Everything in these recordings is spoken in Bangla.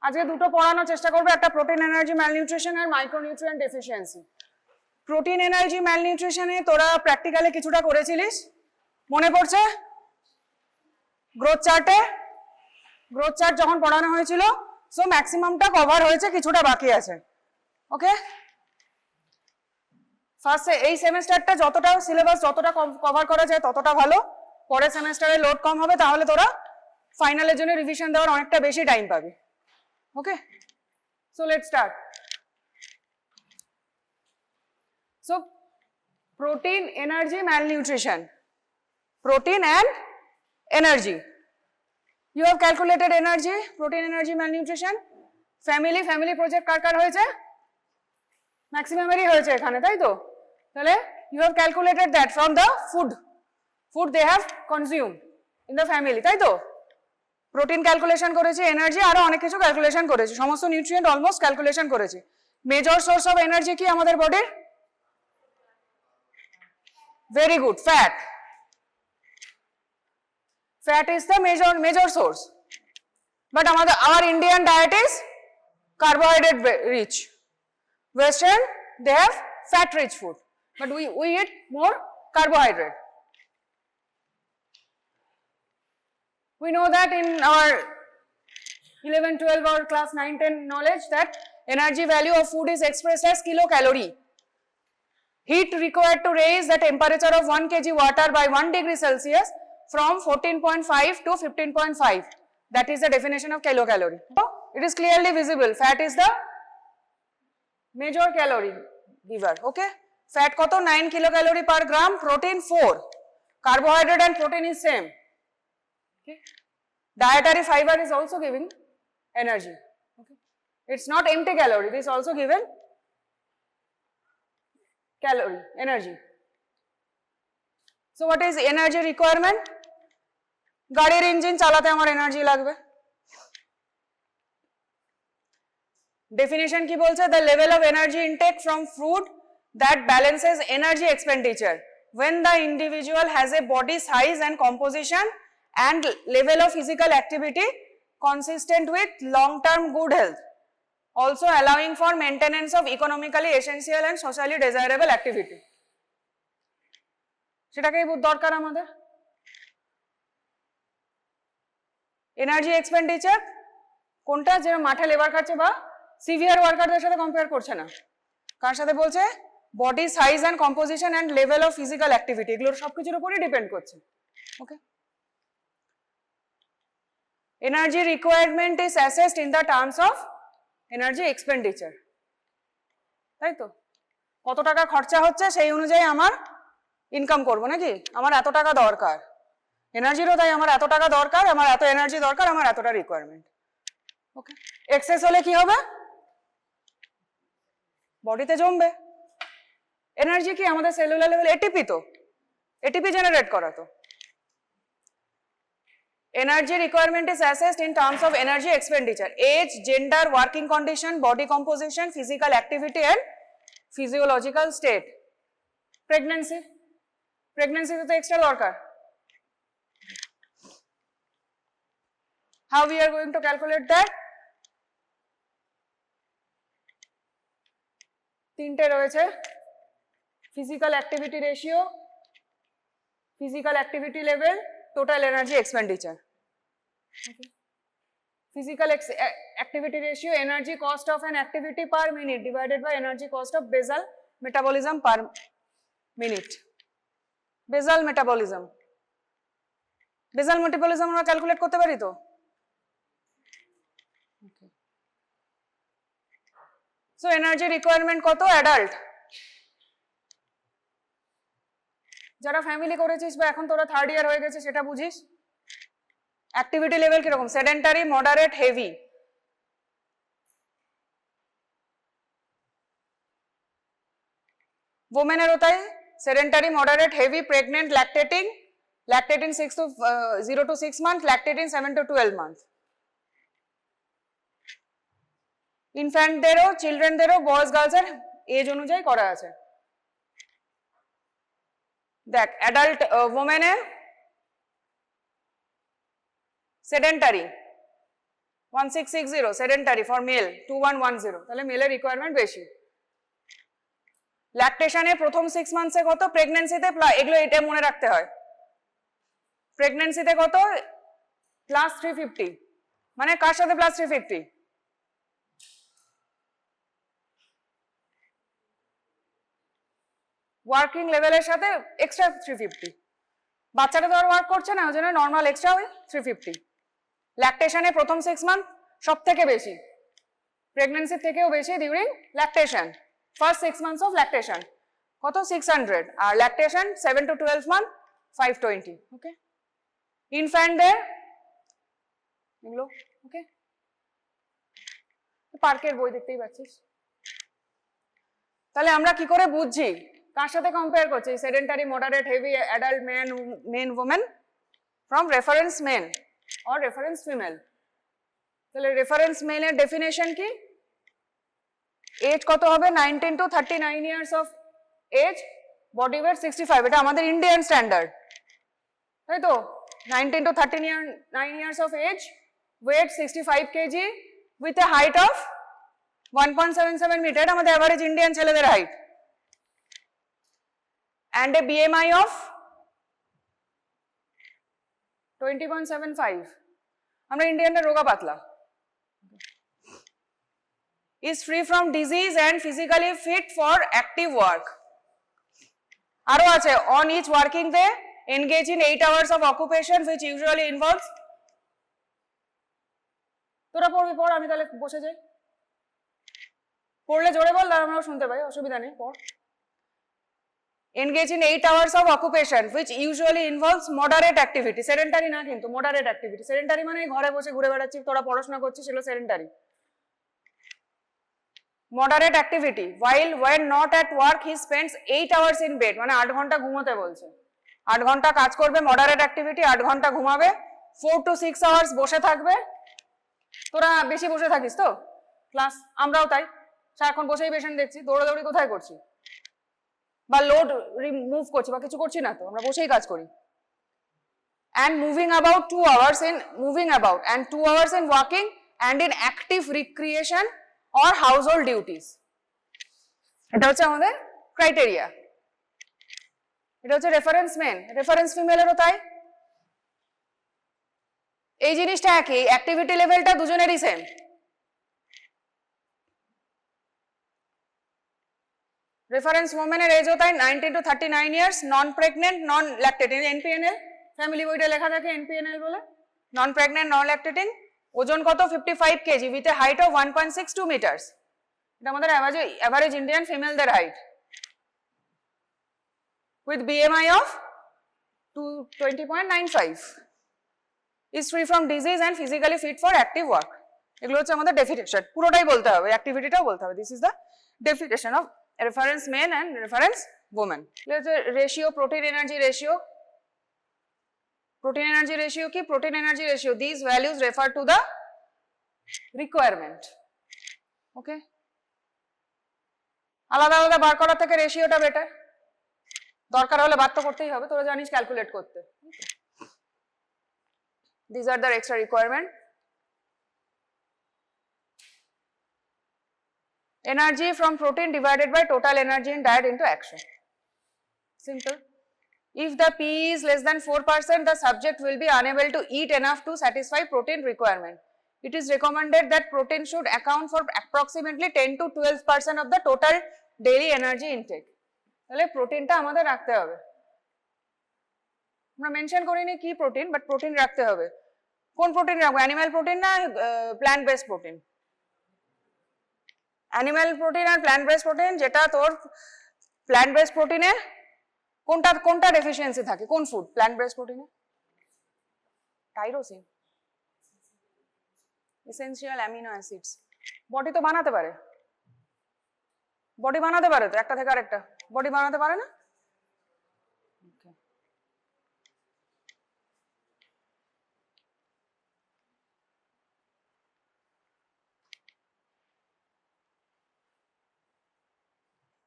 আজকে দুটো পড়ানোর চেষ্টা করবো, একটা প্রোটিন এনার্জি ম্যালনিউট্রিশন আর মাইক্রোনিউট্রিয়েন্ট ডেফিসিয়েন্সি। প্রোটিন এনার্জি ম্যালনিউট্রিশনে তোরা প্র্যাকটিক্যালে কিছুটা করেছিলিস, মনে পড়ছে? গ্রোথ চার্ট যখন পড়ানো হয়েছিল, সো ম্যাক্সিমামটা কভার হয়েছে, কিছুটা বাকি আছে। ওকে, ফার্স্ট এই সেমেস্টারটা যতটা সিলেবাস যতটা কভার করা যায় ততটা ভালো, পরের সেমেস্টারে লোড কম হবে, তাহলে তোরা ফাইনালের জন্য রিভিশন দেওয়ার অনেকটা বেশি টাইম পাবি। Okay, so let's start. So protein energy malnutrition, protein and energy. You have calculated energy, protein energy malnutrition. family project কার কার হয়েছে? ম্যাক্সিমামেরই হয়েছে এখানে, তাই তো? তাহলে you have calculated that from the food they have consumed in the family, তাই তো? প্রোটিন ক্যালকুলেশন করেছি, এনার্জি আরো অনেক কিছু ক্যালকুলেশন করেছি, সমস্ত নিউট্রিয়েন্ট অলমোস্ট ক্যালকুলেশন করেছি। মেজর সোর্স অফ এনার্জি কি আমাদের বডির? Very good, fat. Fat is the major source. But our Indian diet is carbohydrate rich. Western, they have fat rich food. But we eat more carbohydrate. We know that in our 11, 12 or class 9, 10 knowledge that energy value of food is expressed as kilocalorie. Heat required to raise the temperature of 1 kg water by 1 degree Celsius from 14.5 to 15.5. That is the definition of kilocalorie. So, it is clearly visible. Fat is the major calorie giver. Okay? Fat koto 9 kilocalorie per gram, protein 4. Carbohydrate and protein is same. Okay? Dietary fiber is also giving energy. Okay? It's not empty calorie. This is also given calorie, energy. So what is energy requirement? গাড়ির ইঞ্জিন চালাতে আমার এনার্জি লাগবে। ডেফিনিশন কি বলছে? the level of energy intake from food that balances energy expenditure when the individual has a body size and composition and level of physical activity consistent with long term good health, also allowing for maintenance of economically essential and socially desirable activity. সেটাকেই দরকার আমাদের। এনার্জি এক্সপেন্ডিচার কোনটা? যে মাঠে লেবার খাচ্ছে বা সিভিয়ার ওয়ার্কারদের সাথে কম্পেয়ার করছে না, কার সাথে বলছে? Body size and composition and level of physical activity, এগুলোর সবকিছুর উপরই ডিপেন্ড করছে। Okay, energy requirement is assessed in the terms of energy expenditure, তাই তো? কত টাকা খরচা হচ্ছে সেই অনুযায়ী আমার ইনকাম করবো নাকি? আমার এত টাকা দরকার, এনার্জিরও তাই আমার এত টাকা দরকার, আমার এত এনার্জি দরকার, আমার এতটা রিকোয়ারমেন্ট। ওকে, এক্সেস হলে কি হবে? বডিতে জমবে। এনার্জি কি আমাদের সেলুলার লেভেল? এটিপি তো, এটিপি জেনারেট করা তো। Energy requirement is assessed in terms of energy expenditure, age, gender, working condition, body composition, physical activity and physiological state. Pregnancy to extra দরকার। How we are going to calculate that? তিনটে রয়েছে, physical activity ratio, physical activity level, total energy expenditure. Okay. Physical activity ratio, energy cost of an activity per minute divided by energy cost of basal metabolism per minute. Basal metabolism আমরা ক্যালকুলেট করতে পারি তো? সো এনার্জি রিকোয়ারমেন্ট কত? অ্যাডাল্ট যারা ফ্যামিলি করেছিস বা এখন তোরা থার্ড ইয়ার হয়ে গেছে সেটা বুঝিস। অ্যাক্টিভিটি লেভেল কিরকম? Sedentary, moderate, heavy. ওমেনেরও তাই, sedentary, moderate, heavy, pregnant, lactating 0 to 6 months, lactating 7 to 12 months। ইনফ্যান্টদেরও, চিলড্রেনদেরও, বয়েজ গার্লসের এজ অনুযায়ী করা আছে। দেখ, অ্যাডাল্ট ওমেনের সেডেন্টারি 1660 sedentary for male 2110 তাহলে মেলের রিকোয়ারমেন্ট বেশি ল্যাকটেশনে প্রথম 6 মান্থসে কত প্রেগন্যান্সিতে এগুলো এটা মনে রাখতে হয় প্রেগন্যান্সিতে কত প্লাস 350 মানে কার সাথে প্লাস 350 ওয়ার্কিং লেভেলের সাথে এক্সট্রা 350 বাচ্চাটা তো আর ওয়ার্ক করছে না ওই জন্য নর্মাল এক্সট্রা ওই 350 ল্যাকটেশনে প্রথম 6 মান্থ সব থেকে বেশি প্রেগন্যান্সি থেকেও বেশি during lactation first 6 months of lactation কত 600 আর ল্যাকটেশন 7 to 12 মান্থ 520 ওকে ইনফ্যান্টদের এগুলো ওকে পার্কের বই দেখতেই পাচ্ছিস তাহলে আমরা কি করে বুঝছি কার সাথে কম্পেয়ার করছি sedentary moderate heavy adult men women from reference men or reference female তাহলে রেফারেন্স মেনের ডেফিনেশন কি এজ কত হবে 19 to 39 years of age body weight 65 এটা আমাদের ইন্ডিয়ান স্ট্যান্ডার্ড তাই তো 19 to 39 years of age weight 65 KG with a height of 1.77 metre আমাদের এভারেজ ইন্ডিয়ান ছেলেদের height and a BMI of 20.75 আমরা ইন্ডিয়ানরা রোগা পাতলা is free from disease and physically fit for active work আরো আছে on each working day engage in 8 hours of occupation which usually involves তোরা পড়বি পড় আমি তাহলে বসে যাই পড়লে জোরে বল আর আমরাও শুনতে পাই অসুবিধা নেই পড় engage in 8 hours of occupation which usually involves moderate activity sedentary না কিন্তু moderate activity sedentary মানে ঘরে বসে ঘুরে বেড়াচ্ছি তোরা পড়াশোনা করছিস সেগুলো sedentary moderate activity while when not at work he spends 8 hours in bed মানে 8 ঘন্টা ঘুমোতে বলছে 8 ঘন্টা কাজ করবে moderate activity 8 ঘন্টা ঘুমাবে 4 to 6 hours বসে থাকবে তোরা বেশি বসে থাকিস তো ক্লাস আমরাও তাই সারাক্ষণ বসেই পেশেন্ট দেখছি দৌড়াদৌড়ি কোথায় করছি বা লোড রিমুভ করছি বা কিছু করছি না তো আমরা বসেই কাজ করি and moving about 2 hours in walking and in active recreation or household duties এটা হচ্ছে আমাদের ক্রাইটেরিয়া এটা হচ্ছে রেফারেন্স মেন রেফারেন্স ফিমেলেরও তাই এই জিনিসটা একই অ্যাক্টিভিটি লেভেলটা দুজনেরই সেম রেফারেন্স ওমেনের এজ হতো 19 to 39 years non pregnant non lactating NPNL family বইটা লেখা থাকে এনপিএনএল বলে নন প্রেগনেন্ট নন ল্যাকটেটিং ওজন কত 55 kg with a height of 1.62 metres এটা আমাদের এভারেজ ইন্ডিয়ান ফিমেলদের height with BMI of 20.95 is free from disease and physically fit for active work এগুলো হচ্ছে আমাদের ডেফিনেশন পুরোটাই বলতে হবে অ্যাক্টিভিটিটাও বলতে হবে this is the definition of reference men and reference women let's say ratio protein energy ratio ki protein energy ratio these values refer to the requirement okay আলাদা আলাদা বার করার থেকে রেশিওটা বেটার দরকার হলে বার তো করতেই হবে তোরা জানিস ক্যালকুলেট করতে these are the extra requirement energy from protein divided by total energy in diet into action simple if the P is less than 4% the subject will be unable to eat enough to satisfy protein requirement it is recommended that protein should account for approximately 10 to 12% of the total daily energy intake তাহলে প্রোটিনটা আমাদের রাখতে হবে আমরা মেনশন করিনি কি প্রোটিন বাট প্রোটিন রাখতে হবে কোন প্রোটিন রাখবো অ্যানিমাল প্রোটিন না plant based protein animal protein আর প্ল্যান্ট বেসড প্রোটিন যেটা তোর প্ল্যান্ট বেসড প্রোটিনে কোনটা ডেফিসিয়েন্সি থাকে কোন ফুড প্ল্যান্ট বেসড প্রোটিনে tyrosine essential amino acids body তো বানাতে পারে তো একটা থেকে আরেকটা বডি বানাতে পারে না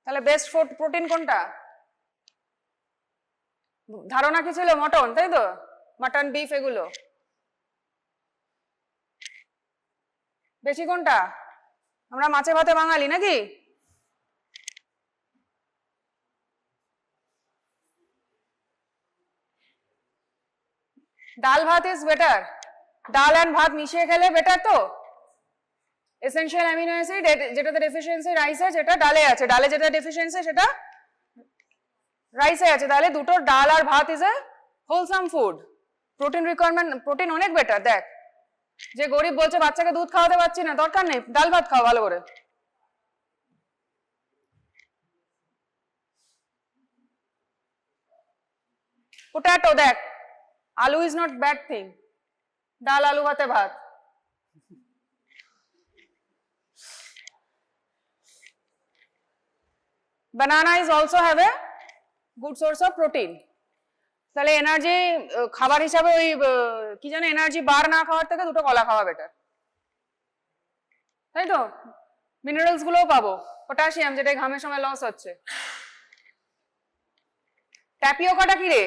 তাহলে বেস্ট ফুড প্রোটিন কোনটা ধারণা কি ছিল মটন তাই তো মাটন বিফ এগুলো বেশি কোনটা? আমরা মাছে ভাতে বাঙালি নাকি? ডাল ভাত ইজ বেটার। ডাল অ্যান্ড ভাত মিশিয়ে খেলে বেটার তো। এসেনশিয়াল অ্যামিনো অ্যাসিড যেটাতে ডেফিসিয়েন্সি রাইসে, যেটা ডালে আছে, ডালে যেটা ডেফিসিয়েন্সি সেটা রাইসে আছে, তাহলে দুটো ডাল আর ভাত is a wholesome food. Protein requirement, protein অনেক বেটার। দেখ, যে গরিব বলছে বাচ্চাকে দুধ খাওয়াতে পারছি না, দরকার নেই, ডাল ভাত খাও ভালো করে। পোটাটো, দেখ, আলু ইজ নট ব্যাড থিং, ডাল আলু ভাতে ভাত। banana is also have a good source of protein. তাহলে এনার্জি খাবার হিসাবে ওই কি জানো এনার্জি বার না খাওয়ার থেকে দুটো কলা খাওয়া বেটার, তাই তো? মিনারেলস গুলোও পাবো, পটাশিয়াম যেটা ঘামের সময় লস হচ্ছে। ট্যাপিওকাটা কি রে?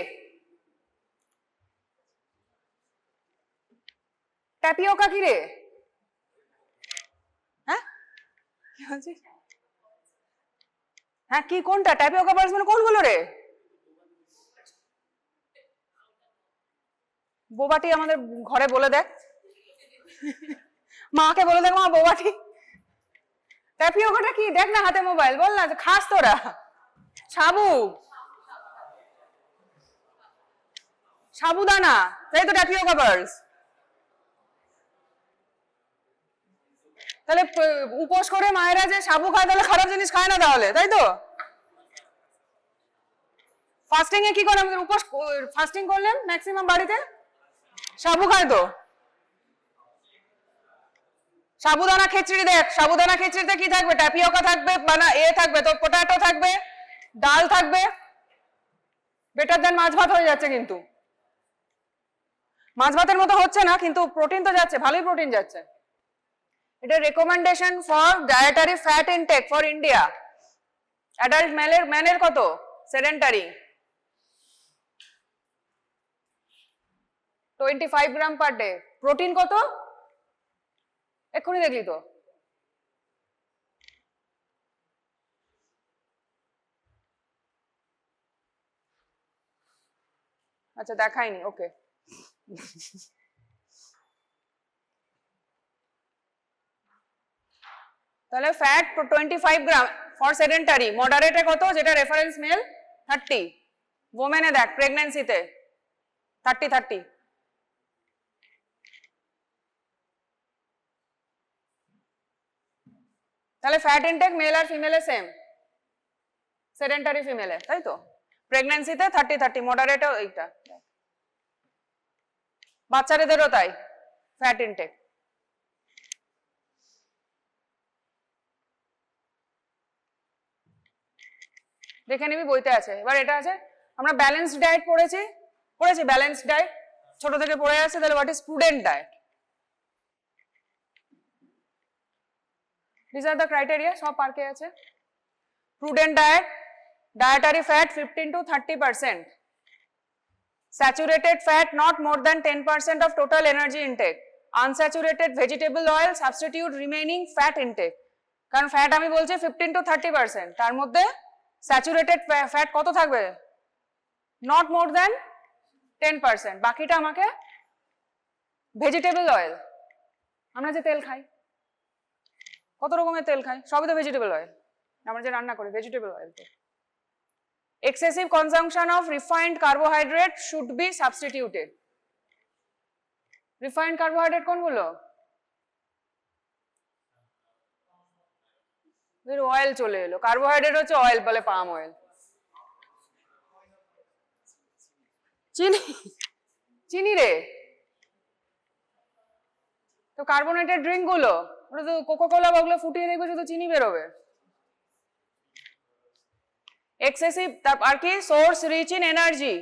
ট্যাপিওকা কি রে? হ্যাঁ কি বলছিস? হ্যাঁ কি কোনটা? ট্যাপিওকা পার্স মানে কোনগুলো রে? বোবাটি আমাদের ঘরে বলে দেখ, মাকে বলে দেখ, মা বোবাটি। ট্যাপিওকাটা কি? দেখ না হাতে মোবাইল, বল না খাস তোরা। সাবু, সাবুদানা, তাই তো ট্যাপিওকা বার্স। তাহলে উপোস করে মায়েরা যে সাবু খায়, তাহলে খারাপ জিনিস খায় না তাহলে, তাই তো? ফাস্টিং এ কি করে আমাদের? উপোস ফাস্টিং করলেন ম্যাক্সিমাম বাড়িতে সাবু খায় তো। সাবুদানা খিচড়ি, দেখ সাবুদানা খিচড়িতে কি থাকবে? ট্যাপিওকা থাকবে, থাকবে তো, পোটাটো থাকবে, ডাল থাকবে। বেটার দেন মাছ ভাত হয়ে যাচ্ছে, কিন্তু মাছ ভাতের মতো হচ্ছে না, কিন্তু প্রোটিন তো যাচ্ছে, ভালোই প্রোটিন যাচ্ছে। এটা recommendation for dietary fat intake for India. Adult ম্যানের কত? Sedentary 25 gram per day. Protein কত? এক্ষুনি দেখলি তো। আচ্ছা দেখাইনি, ওকে। তাহলে ফ্যাট 25 গ্রাম ফর সেডেন্টারি। মডারেটে কত? যেটা রেফারেন্স মেল 30। ওমেনে দেখ প্রেগন্যান্সিতে 30। তাহলে ফ্যাট ইনটেক মেল আর ফিমেলে সেম, সেডেন্টারি ফিমেলে, তাই তো? প্রেগন্যান্সিতে 30, মডারেটও এইটা। বাচ্চাদেরও তাই ফ্যাট ইনটেক। দেখে নিবি, বইতে আছে। এবার এটা আছে, আমরা ব্যালেন্সড ডায়েট পড়েছি ব্যালেন্সড ডায়েট ছোট থেকে পড়ে আসছে। তাহলে what is prudent diet? These are the criteria, সব পার্কে আছে। Prudent diet, dietary fat 15 to 30%, saturated fat not more than 10% of total energy intake, unsaturated vegetable oil substitute remaining fat intake। কারণ ফ্যাট আমি বলছি 15 to 30%, তার মধ্যে স্যাচুরেটেড ফ্যাট কত থাকবে? Not more than 10%। বাকিটা আমাকে ভেজিটেবল অয়েল, আমরা যে তেল খাই, কত রকমের তেল খাই, সবই তো ভেজিটেবল অয়েল। আমরা যে রান্না করি ভেজিটেবল অয়েল তো। Excessive consumption of refined carbohydrate should be substituted. Refined carbohydrate কোনগুলো? অয়েল চলে এলো, কার্বোহাইড্রেট হচ্ছে অয়েল, বলে পাম অয়েল। চিনি রে, তো কার্বোনেটেড ড্রিঙ্ক গুলো, ওটা তো কোকোকোলা বা ওগুলো ফুটিয়ে দেখবে শুধু চিনি বেরোবে। এক্সেসিভ আর কি? Source rich in energy.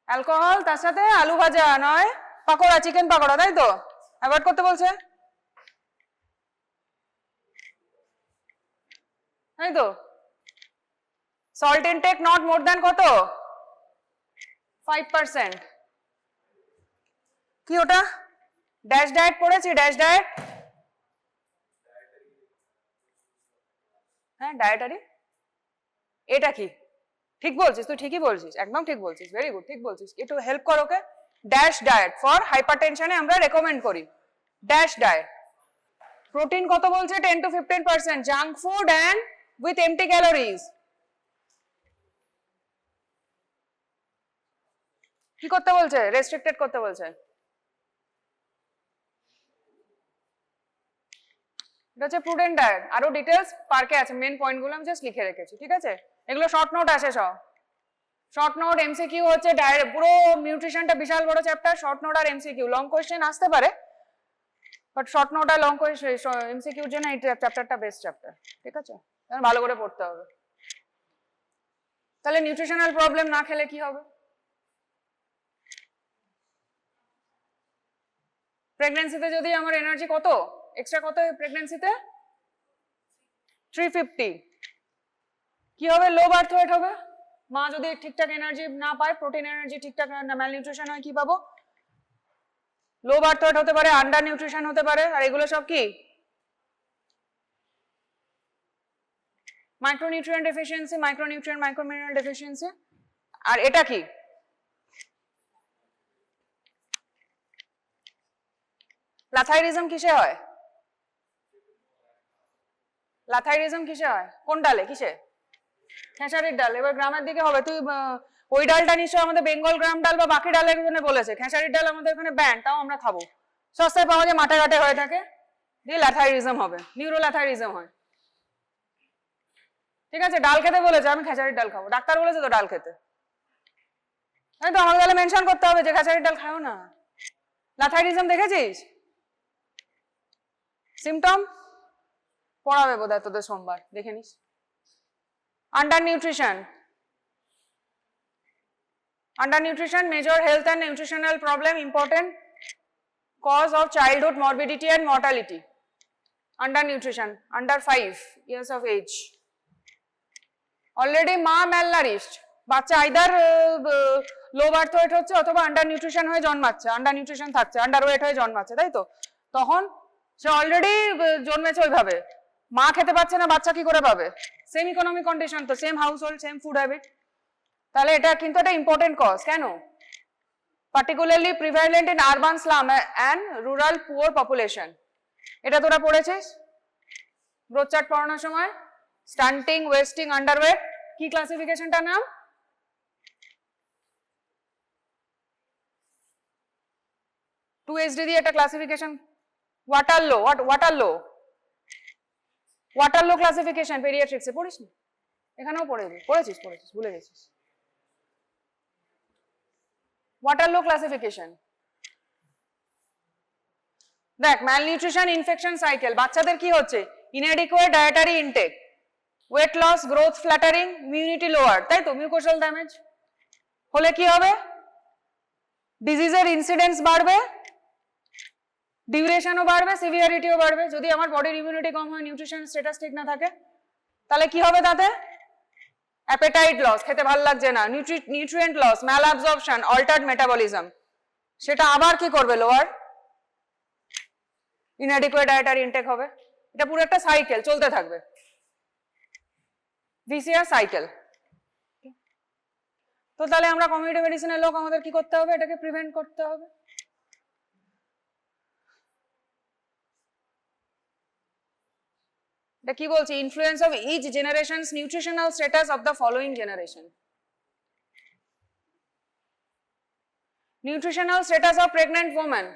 Alcohol, তার সাথে আলু ভাজা নয় পাকোড়া, চিকেন পাকোড়া, তাই তো? অ্যাভয়েড করতে বলছে, তাই তো? Salt intact not more than কত? 5%। কি ওটা ড্যাশ ডায়েট পড়েছি ড্যাশ ডায়েট হ্যাঁ ডায়েটারি এটা কি ঠিক বলছিস তুই ঠিকই বলছিস একদম ঠিক বলছিস ভেরি গুড ঠিক বলছিস একটু হেল্প কর ওকে ড্যাশ ডায়েট ফর হাইপারটেনশনে আমরা রেকমেন্ড করি ড্যাশ ডায়েট প্রোটিন কত বলছে 10 to 15% junk food and with empty calories কি করতে বলছে রেস্ট্রিক্টেড করতে বলছে এটা হচ্ছে প্রুডেন্ট ডায়েট আরো ডিটেলস পার্কে আছে মেন পয়েন্টগুলো আমি জাস্ট লিখে রেখেছি ঠিক আছে এগুলো শর্ট নোট আসে সব শর্ট নোট এমসিকিউ হচ্ছে পুরো নিউট্রিশনটা বিশাল বড় চ্যাপ্টার শর্ট নোট আর এমসিকিউ লং কোশ্চেন আসতে পারে বাট শর্ট নোট আর লং কোশ্চেন এমসিকিউর জন্য এই চ্যাপ্টারটা বেস্ট চ্যাপ্টার ঠিক আছে ভালো করে পড়তে হবে তাহলে নিউট্রিশনাল প্রবলেম না খেলে কি হবে প্রেগন্যান্সিতে যদি আমার এনার্জি কত এক্সট্রা কত প্রেগন্যান্সিতে 350 কি হবে লো বার্থ ওয়েট হবে মা যদি ঠিকঠাক এনার্জি না পায় প্রোটিন এনার্জি ঠিকঠাক না ম্যালনিউট্রিশন হয় কি পাবো লো বার্থ ওয়েট হতে পারে আন্ডার নিউট্রিশন হতে পারে আর এগুলো সব কি মাইক্রোনিউট্রিয়েন্ট ডেফিসিয়েন্সি মাইক্রোনিউট্রিয়েন্ট মাইক্রোমিনারেল ডেফিসিয়েন্সি আর এটা কি লাথাইরিজম কিসে হয় লাথাইরিজম কিসে হয় কোন ডালে কিসে খেসারির ডাল এবার গ্রামের দিকে হবে তুই ওই ডালটা নিশ্চয় আমাদের বেঙ্গল গ্রাম ডাল বা বাকি ডালের জন্য বলেছে খেসারির ডাল আমাদের এখানে ব্যান্ড তাও আমরা খাবো সস্তায় পাওয়া যায় মাঠে ঘাটে হয়ে থাকে দিয়ে ল্যাথাইরিজম হবে নিউরোল্যাথাইরিজম হয় ঠিক আছে ডাল খেতে বলেছে আমি খেসারির ডাল খাবো ডাক্তার বলেছে তো ডাল খেতে তাই তো আমাকে তাহলে মেনশন করতে হবে যে খেসারির ডাল খাও না ল্যাথাইরিজম দেখেছিস সিমটম পড়াবে বোধহয় তোদের সোমবার দেখে নিস under nutrition major health and nutritional problem important cause of childhood morbidity and mortality undernutrition under 5 years of age already মা malnourished বাচ্চা আইদার লো বার্থ ওয়েট হচ্ছে অথবা আন্ডার নিউট্রিশন হয়ে জন্মাচ্ছে আন্ডার নিউট্রিশন থাকছে আন্ডার ওয়েট হয়ে জন্মাচ্ছে তাই তো তখন সে অলরেডি জন্মেছে ওইভাবে মা খেতে পাচ্ছে না বাচ্চা কি করে পাবে সেম ইকোনমিক কন্ডিশন তো same house hold same food habit তাহলে এটা কিন্তু একটা ইম্পর্টেন্ট কজ কেন particularly prevalent in urban slam and rural poor population এটা তোরা পড়েছিস গ্রোথ চার্ট পড়ানোর সময় স্টান্টিং ওয়েস্টিং আন্ডারওয়েট কি ক্লাসিফিকেশনটার নাম টু এসডি দিয়ে একটা ক্লাসিফিকেশন ওয়াটারলো ক্লাসিফিকেশন পেডিয়াট্রিক্সে পড়িস না এখানেও পড়েছিস ভুলে গেছিস ওয়াটারলো ক্লাসিফিকেশন দেখ ম্যালনিউট্রিশন ইনফেকশন সাইকেল বাচ্চাদের কি হচ্ছে inadequate dietary intake weight loss growth faltering immunity lower তাই তো মিউকোসাল ড্যামেজ হলে কি হবে ডিজিজের ইনসিডেন্স বাড়বে ডিউরেশনও বাড়বে সিভিয়ারিটিও বাড়বে যদি আমার বডির ইমিউনিটি কম হয় নিউট্রিশন স্ট্যাটাস ঠিক না থাকে তাহলে কি হবে তাতে অ্যাপেটাইট লস খেতে ভালো লাগছে না নিউট্রিয়েন্ট লস ম্যাল অ্যাবজর্পশন অল্টার্ড মেটাবলিজম সেটা আবার কি করবে লোয়ার ইনঅ্যাডিকুয়েট ডায়েটারি ইনটেক হবে এটা পুরো একটা সাইকেল চলতে থাকবে ভিসিআর সাইকেল তো তাহলে আমরা কমিউনিটি মেডিসিনের লোক আমাদের কি করতে হবে এটাকে প্রিভেন্ট করতে হবে এটা কি বলছি influence of each generations nutritional status of the following generation nutritional status of pregnant woman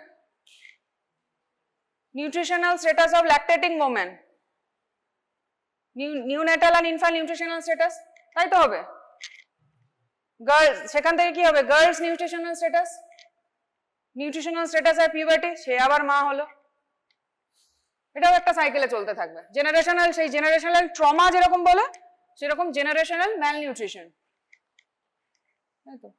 nutritional status of lactating woman neonatal and infant nutritional status তাই তো হবে গার্লস সেখান থেকে কি হবে গার্লস নিউট্রিশনাল স্ট্যাটাস আর পিউবার্টি সে আবার মা হলো এটাও একটা সাইকেলে চলতে থাকবে জেনারেশনাল সেই জেনারেশনাল ট্রমা যেরকম বলে সেরকম জেনারেশনাল ম্যালনিউট্রিশন তাই তো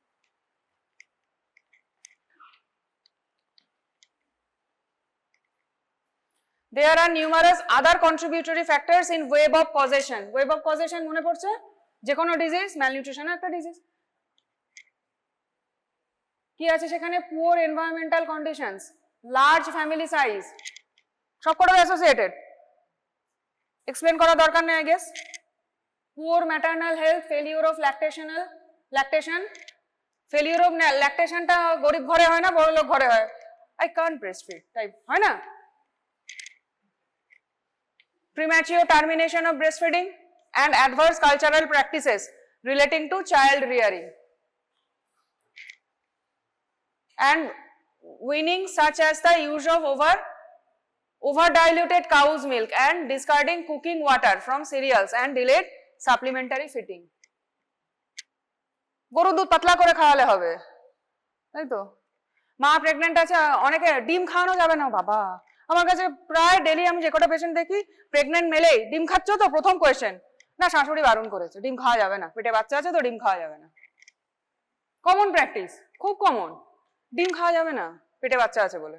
There are numerous other contributory factors in web of causation. Web of causation মনে পড়ছে যে কোনো ডিজিজ ম্যালনিউট্রিশন একটা ডিজিজ কি আছে সেখানে? Poor environmental conditions, large family size, সবকটা অ্যাসোসিয়েটেড, এক্সপ্লেন করার দরকার নেই I guess. Poor maternal health, failure of lactation, failure of ল্যাকটেশনটা গরিব ঘরে হয় না, বড় লোক ঘরে হয়, আই কান্ট ব্রেস্টফিড টাইপ হয় না। Premature termination of breastfeeding and adverse cultural practices relating to child rearing, and weaning such as the use of over diluted cow's milk and discarding cooking water from cereals and delayed supplementary feeding. গরুর দুধ পাতলা করে খাওয়ালে হবে, তাই তো। মা প্রেগনেন্ট আছে, অনেকে ডিম খাওয়ানো যাবে না বাবা, আমার কাছে প্রায় ডেলি আমি যে কটা পেশেন্ট দেখি প্রেগনেন্ট মেলেই ডিম খাচ্ছ তো, প্রথম কোয়েশ্চেন, না শাশুড়ি বারণ করেছে, ডিম খাওয়া যাবে না, পেটে বাচ্চা আছে তো ডিম খাওয়া যাবে না। কমন প্র্যাকটিস, খুব কমন, ডিম খাওয়া যাবে না পেটে বাচ্চা আছে বলে।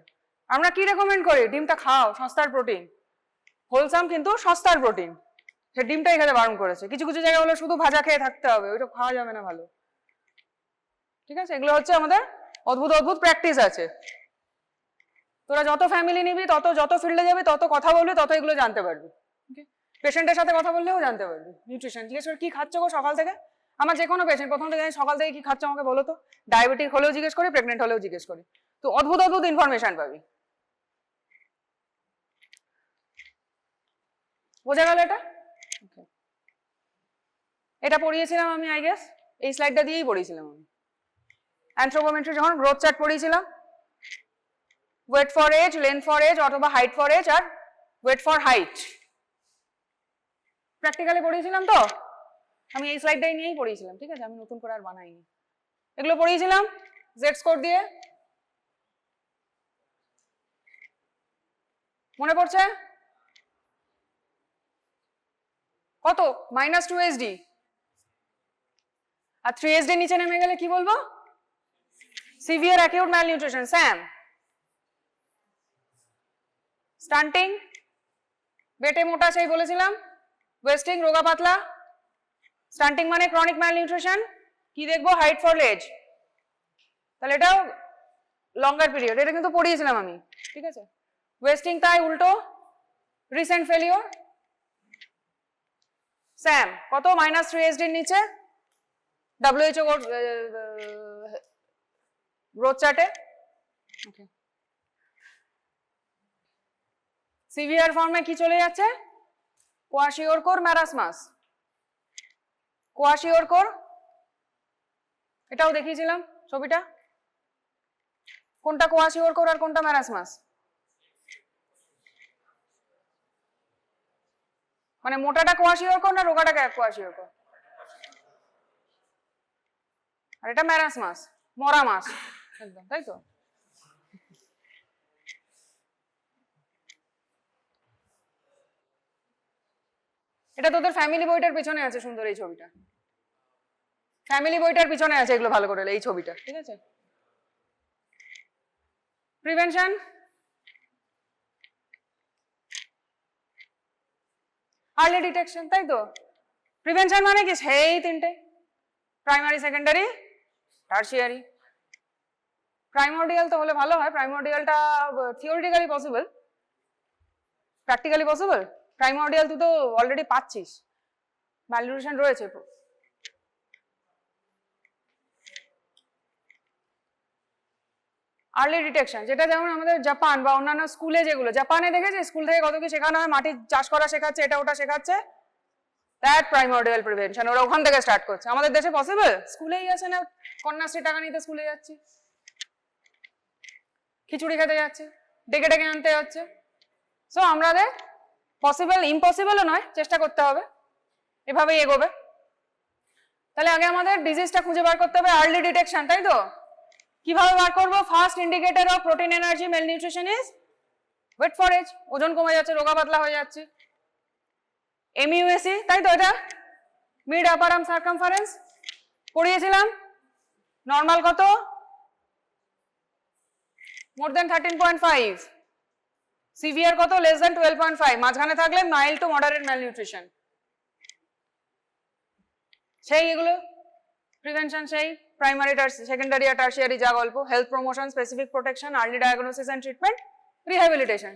আমরা কি রেকমেন্ড করি? ডিমটা খাও, সস্তার প্রোটিন, হোলসাম কিন্তু সস্তার প্রোটিন, সে ডিমটাই খেতে বারণ করেছে। কিছু কিছু জায়গায় বলে শুধু ভাজা খেয়ে থাকতে হবে, ওইটা খাওয়া যাবে না ভালো, ঠিক আছে। এগুলো হচ্ছে আমাদের অদ্ভুত অদ্ভুত প্র্যাকটিস আছে। তোরা যত ফ্যামিলি নিবি, যত ফিল্ডে যাবি, তত কথা বলবি, তত এগুলো জানতে পারবি। পেশেন্টের সাথে কথা বললেও জানতে পারবি। নিউট্রিশন জিজ্ঞেস করে কি খাচ্ছ গো সকাল থেকে, আমার যে কোনো পেশেন্ট প্রথম থেকে সকাল থেকে কি খাচ্ছ আমাকে বলো তো, ডায়াবেটিক হলেও জিজ্ঞেস করি, প্রেগনেন্ট হলেও জিজ্ঞেস করি, তো অদ্ভুত অদ্ভুত ইনফরমেশন পাবি। বোঝা গেল এটা? এটা পড়িয়েছিলাম আমি আই গেস, এই স্লাইডটা দিয়েই পড়িয়েছিলাম আমি অ্যানথ্রোপোমেট্রি যখন গ্রোথ চার্ট পড়িয়েছিলাম। Weight for age, length for age, অথবা হাইট ফর এজ আর ওয়েট ফর হাইট প্র্যাকটিক্যালি পড়িয়েছিলাম। তো আমি এই স্লাইডটাই নিয়েই পড়িয়েছিলাম, ঠিক আছে, আমি নতুন করে আর বানাইনি। এগুলো পড়িয়েছিলাম জেড স্কোর দিয়ে, মনে পড়ছে? কত? -2 SD, আর 3 SD নিচে নেমে গেলে কি বলবো? Severe acute malnutrition, SAM. Stunting, বেটে মোটা সেই বলেছিলাম, ওয়েস্টিং রোগা পাতলা, স্টান্টিং মানে ক্রনিক ম্যালনিউট্রিশন। কি দেখবো? হাইট ফর এজ, তাহলে এটাও লঙ্গার পিরিয়ড, এটা কিন্তু পড়িয়েছিলাম আমি, ঠিক আছে। ওয়েস্টিং তাই উল্টো, রিসেন্ট ফেলিওর, স্যাম কত? -3 SD নিচে, WHO গ্রোথ চার্টে। ওকে, সিভিয়ার ফর্মে কি চলে যাচ্ছে? কোয়াশিওরকোর ম্যারাসমাস, কোয়াশিওরকোর, এটাও দেখিয়েছিলাম ছবিটা। কোনটা কোয়াশিওরকোর আর কোনটা ম্যারাসমাস? মানে মোটাটা কোয়াশিওরকোর না রোগাটা কোয়াশিওরকোর? আর এটা ম্যারাসমাস, মরা মাস একদম, তাই তো। এটা তোদের ফ্যামিলি বইটার পিছনে আছে সুন্দর এই ছবিটা, ফ্যামিলি বইটার পিছনে আছে এগুলো ভালো করে এই ছবিটা, ঠিক আছে। প্রিভেনশন, আর্লি ডিটেকশন, তাই তো। প্রিভেনশন মানে কি? সেই তিনটে, প্রাইমারি, সেকেন্ডারি, টার্সিয়ারি। প্রাইমোর্ডিয়াল তো হলে ভালো হয়, প্রাইমোর্ডিয়ালটা theoretically possible, practically possible. Primordial তুই তো অলরেডি পাচ্ছিস, ম্যালনিউট্রিশন রয়েছে। আর্লি ডিটেকশন, যেটা যেমন আমাদের জাপান বা অন্যান্য স্কুলে, যেগুলো জাপানে দেখেছে স্কুল থেকে কত কি শেখানো হয়, মাটি চাষ করা শেখাচ্ছে, এটা ওটা শেখাচ্ছে, দ্যাট প্রাইমোর্ডিয়াল প্রিভেনশন, ওরা ওখান থেকে স্টার্ট করছে। আমাদের দেশে পসিবল? স্কুলেই আছে না, কন্যাশ্রী টাকা নিতে স্কুলে যাচ্ছি, খিচুড়ি খেতে যাচ্ছে, ডেকে ডেকে আনতে যাচ্ছে। সো আমাদের পসিবল, ইম্পসিবলও নয়, চেষ্টা করতে হবে, এভাবেই এগোবে। তাহলে আগে আমাদের ডিজিজটা খুঁজে বার করতে হবে, আর্লি ডিটেকশন, তাই তো। কিভাবে বার করবো? First indicator of protein energy malnutrition is weight for age, ওজন কমে যাচ্ছে, রোগা পাতলা হয়ে যাচ্ছে। MUAC, তাই তো, এটা মিড আপার আর্ম সার্কামফারেন্স পড়িয়েছিলাম। নর্মাল কত? মোর দেন 13.5, সিভিয়ার কত? লেস দেন 12.5, মাঝখানে থাকলে মাইল্ড টু মডারেট ম্যালনিউট্রিশন। সেই এগুলো প্রিভেনশন, সেই প্রাইমারি সেকেন্ডারি আর টার্সিয়ারি যা গল্প, health promotion, specific protection, early diagnosis and treatment, rehabilitation.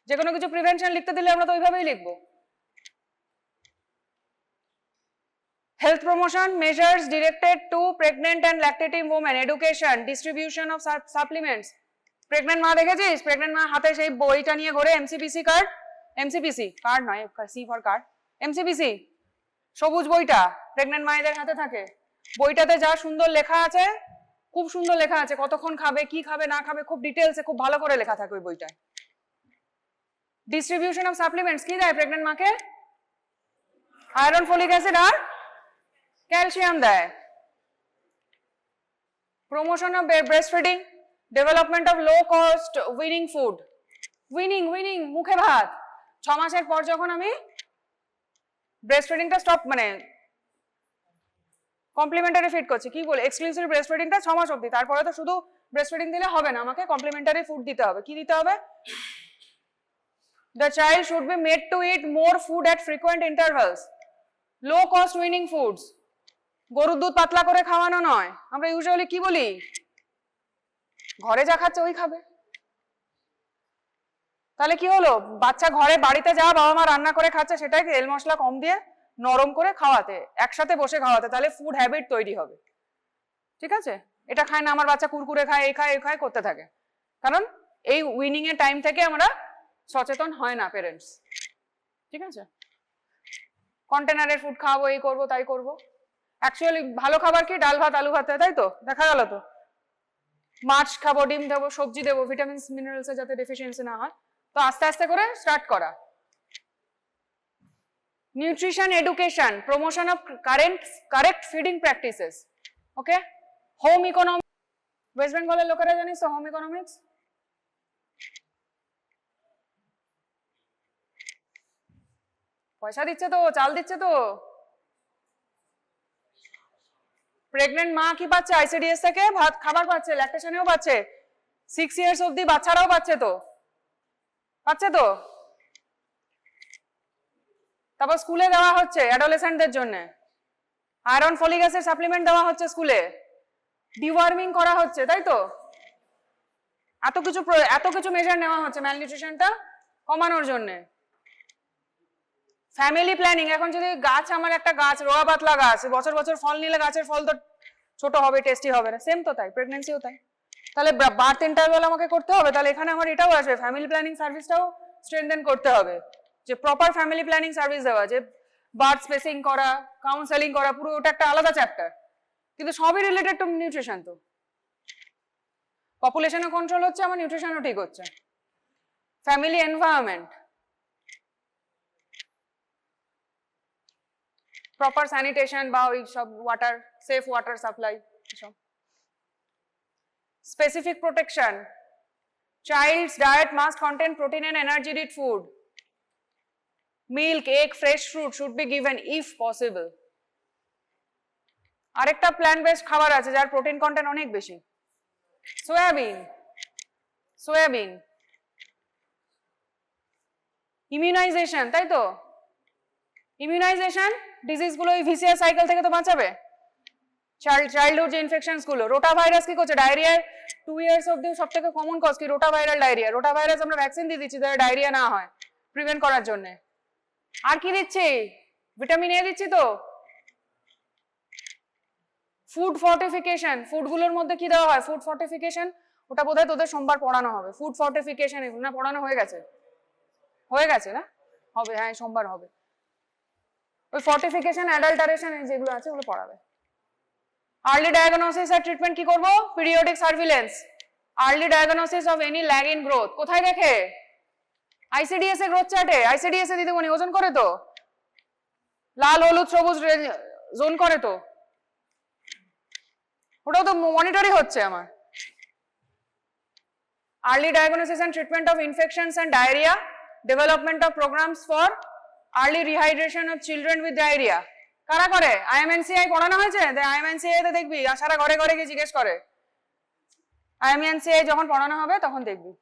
যে কোনো কিছু প্রিভেনশন লিখতে দিলে আমরা তো ওইভাবেই লিখবো। Health promotion measures directed to pregnant and lactating women, education, distribution of supplements. Pregnant মা দেখেছিস? Pregnant মা হাতে সেই বইটা নিয়ে ঘোরে, MCPC কার্ড, MCPC কার্ড নয়, C ফর কার্ড, MCPC সবুজ বইটা প্রেগন্যান্ট মায়েদের হাতে থাকে। বইটাতে যা সুন্দর লেখা আছে, খুব সুন্দর লেখা আছে, কতক্ষণ খাবে, কি খাবে না খাবে, খুব ডিটেলসে খুব ভালো করে লেখা থাকে ওই বইটায়। ডিস্ট্রিবিউশন অফ সাপ্লিমেন্টস কি দেয় প্রেগন্যান্ট মাকে? আয়রন, ফলিক অ্যাসিড আর ক্যালসিয়াম দেয়। Promotion of breast feeding, development of low cost winning food. Winning মুখে ভাত। 6 মাসের পর যখন আমি ব্রেস্ট ফিডিংটা স্টপ, মানে কমপ্লিমেন্টারি ফিড করছি, কি বলে এক্সক্লুসিভ ব্রেস্ট ফিডিংটা 6 মাস অবধি, তারপরে তো শুধু ব্রেস্ট ফিডিং দিলে হবে না, আমাকে কমপ্লিমেন্টারি ফুড দিতে হবে। কি দিতে হবে? The child should be made to eat more food at frequent intervals. Low cost winning foods. গরুর দুধ পাতলা করে খাওয়ানো নয়। আমরা ইউজুয়ালি কি বলি? ঘরে যা খাচ্ছে ওই খাবে। তাহলে কি হলো? বাচ্চা ঘরে বাড়িতে যা বাবা মা রান্না করে খাচ্ছে সেটাই তেল মশলা কম দিয়ে নরম করে খাওয়াতে, একসাথে বসে খাওয়াতে, তাহলে ফুড হ্যাবিট তৈরি হবে। ঠিক আছে? এটা খায় না আমার বাচ্চা, কুরকুরে খায়, এই খায় করতে থাকে, কারণ এই উইনিং এর টাইম থেকে আমরা সচেতন হয় না পেরেন্টস। ঠিক আছে? কন্টেনারের ফুড খাওয়াবো, এই করবো তাই করবো। অ্যাকচুয়ালি ভালো খাবার কি? ডাল ভাত আলু ভাত, তাই তো দেখা গেল। তো মাছ খাবো, ডিম দেবো, সবজি দেবো, ভিটামিনস মিনারেলস যাতে ডেফিসিয়েন্সি না হয়। তো আস্তে আস্তে করে স্টার্ট করা। Nutrition education, promotion of correct feeding practices. Okay, home economics, West বেঙ্গলের লোকেরা জানিস তো হোম ইকোনমিক্স? পয়সা দিচ্ছে তো, চাল দিচ্ছে তো। প্রেগনেন্ট মা কি পাচ্ছে? আইসিডিএস থেকে ভাত খাবার পাচ্ছে, ল্যাকটেশনেও পাচ্ছে, 6 ইয়ার্স অবধি বাচ্চারাও পাচ্ছে তো, তারপর স্কুলে দেওয়া হচ্ছে অ্যাডোলেসেন্টদের জন্য, আয়রন ফলিক অ্যাসিড সাপ্লিমেন্ট দেওয়া হচ্ছে স্কুলে, ডিওয়ার্মিং করা হচ্ছে, তাই তো? এত কিছু মেজার নেওয়া হচ্ছে ম্যালনিউট্রিশনটা কমানোর জন্য। ফ্যামিলি প্ল্যানিং, এখন যদি গাছ, আমার একটা গাছ রোয়া পাতলা গাছ, বছর বছর ফল নিলে গাছের ফল তো ছোট হবে, টেস্টি হবে না, সেম তো তাই প্রেগন্যান্সিও তাই। তাহলে বার্থ ইন্টারভ্যাল আমাকে করতে হবে, তাহলে এখানে আমার এটাও আসবে, ফ্যামিলি প্ল্যানিং সার্ভিসটাও স্ট্রেনথেন করতে হবে, যে প্রপার ফ্যামিলি প্ল্যানিং সার্ভিস দেওয়া, যে বার্থ স্পেসিং করা, কাউন্সেলিং করা, পুরো ওটা একটা আলাদা চ্যাপ্টার, কিন্তু সবই রিলেটেড টু নিউট্রিশন। তো পপুলেশনও কন্ট্রোল হচ্ছে, আমার নিউট্রিশনও ঠিক হচ্ছে। ফ্যামিলি এনভায়রনমেন্ট, প্রপার স্যানিটেশন বা ওই সব ওয়াটার, সেফ ওয়াটার সাপ্লাই, এসব। Specific protection, child's diet must contain protein and energy rich food. Milk, egg, fresh fruit should be given if possible. আরেকটা প্ল্যান্ট বেসড খাবার আছে যার প্রোটিন কন্টেন্ট অনেক বেশি, সোয়াবিন। ইমিউনাইজেশন, তাই তো? ইমিউনাইজেশন ডিজিজ গুলো এই ভিসিআর সাইকেল থেকে তো বাঁচাবে। চাইল্ডহুড যে ইনফেকশনস গুলো, রোটা ভাইরাস কি করছে? ডায়রিয়ার 2 ইয়ার্স অবধি সব থেকে কমন কজ কি? Rota viral diarrhoea. Rota virus আমরা ভ্যাকসিন দিয়ে দিচ্ছি যাতে ডায়রিয়া না হয়, প্রিভেন্ট করার জন্য। আর কি দিচ্ছি? ভিটামিন এ দিচ্ছি তো। ফুড ফর্টিফিকেশন, ফুডগুলোর মধ্যে কি দেওয়া হয়? ফুড ফর্টিফিকেশন, ওটা বোধহয় তোদের সোমবার পড়ানো হবে। ফুড ফর্টিফিকেশন এগুলো না পড়ানো হয়ে গেছে না? হবে, হ্যাঁ সোমবার হবে। ওই ফর্টিফিকেশন, অ্যাডাল্টারেশন যেগুলো আছে ওগুলো পড়াবে। আর্লি ডায়াগনোসিস আর ট্রিটমেন্ট কি করবো? Periodic surveillance, early diagnosis of any lag in growth. কোথায় দেখে? আইসিডিএস এর গ্রোথ চার্টে। আইসিডিএস এ দিদিমণি ওজন করে তো, লাল হলুদ সবুজ জোন করে তো, ওটাও তো মনিটরই হচ্ছে আমার। Early diagnosis and treatment of infections and diarrhoea, development of programmes for early rehydration of children with diarrhoea. কারা করে? আইএমএনসিআই পড়ানো হয়েছে। আইএমএনসিআই তে দেখবি সারা ঘরে ঘরে গিয়ে জিজ্ঞেস করে। আইএমএনসিআই যখন পড়ানো হবে তখন দেখবি।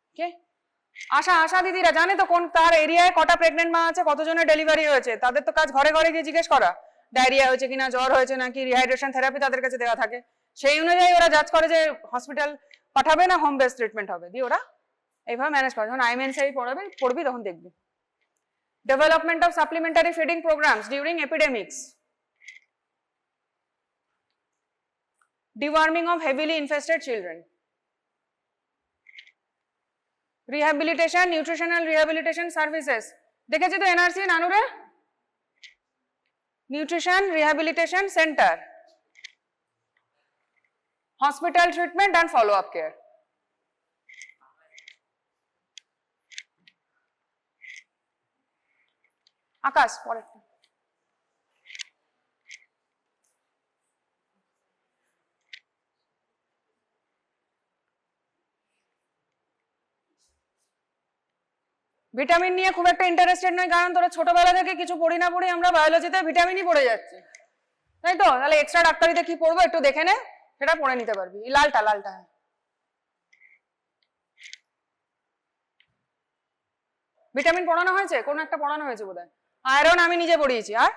ওকে, আশা দিদিরা জানে তো কোন তার এরিয়ায় কটা প্রেগনেন্ট মা আছে, কতজনের ডেলিভারি হয়েছে, তাদের তো কাজ ঘরে ঘরে গিয়ে জিজ্ঞেস করা। ডায়রিয়া হয়েছে কিনা, জ্বর হয়েছে নাকি, রিহাইড্রেশন থেরাপি তাদের কাছে দেওয়া থাকে, সেই অনুযায়ী ওরা জাজ করে যে হসপিটাল পাঠাবে না হোম বেসড ট্রিটমেন্ট হবে, দিয়ে ওরা এইভাবে ম্যানেজ করে। যখন আইএমএনসি পড়বি তখন দেখবি। Development of supplementary feeding programs during এপিডেমিক্স, deworming of heavily infested children, rehabilitation, nutritional rehabilitation services, দেখেছি তো এনআরসি নানুরে, nutrition rehabilitation centre, hospital treatment and follow up care. Akash পরেরটা, ভিটামিন নিয়ে খুব একটা ইন্টারেস্টেড নয়, কারণ তোরা ছোটবেলা থেকে কিছু পড়ি না পড়ি আমরা বায়োলজিতে ভিটামিনই পড়ে যাচ্ছি, তাই তো? তাহলে এক্সট্রা ডাক্তারিতে কি পড়বো একটু দেখে নে, সেটা পড়ে নিতে পারবি। লালটা লালটা ভিটামিন পড়ানো হয়েছে, কোন একটা পড়ানো হয়েছে বোধহয়, আয়রন আমি নিজে পড়িয়েছি, আর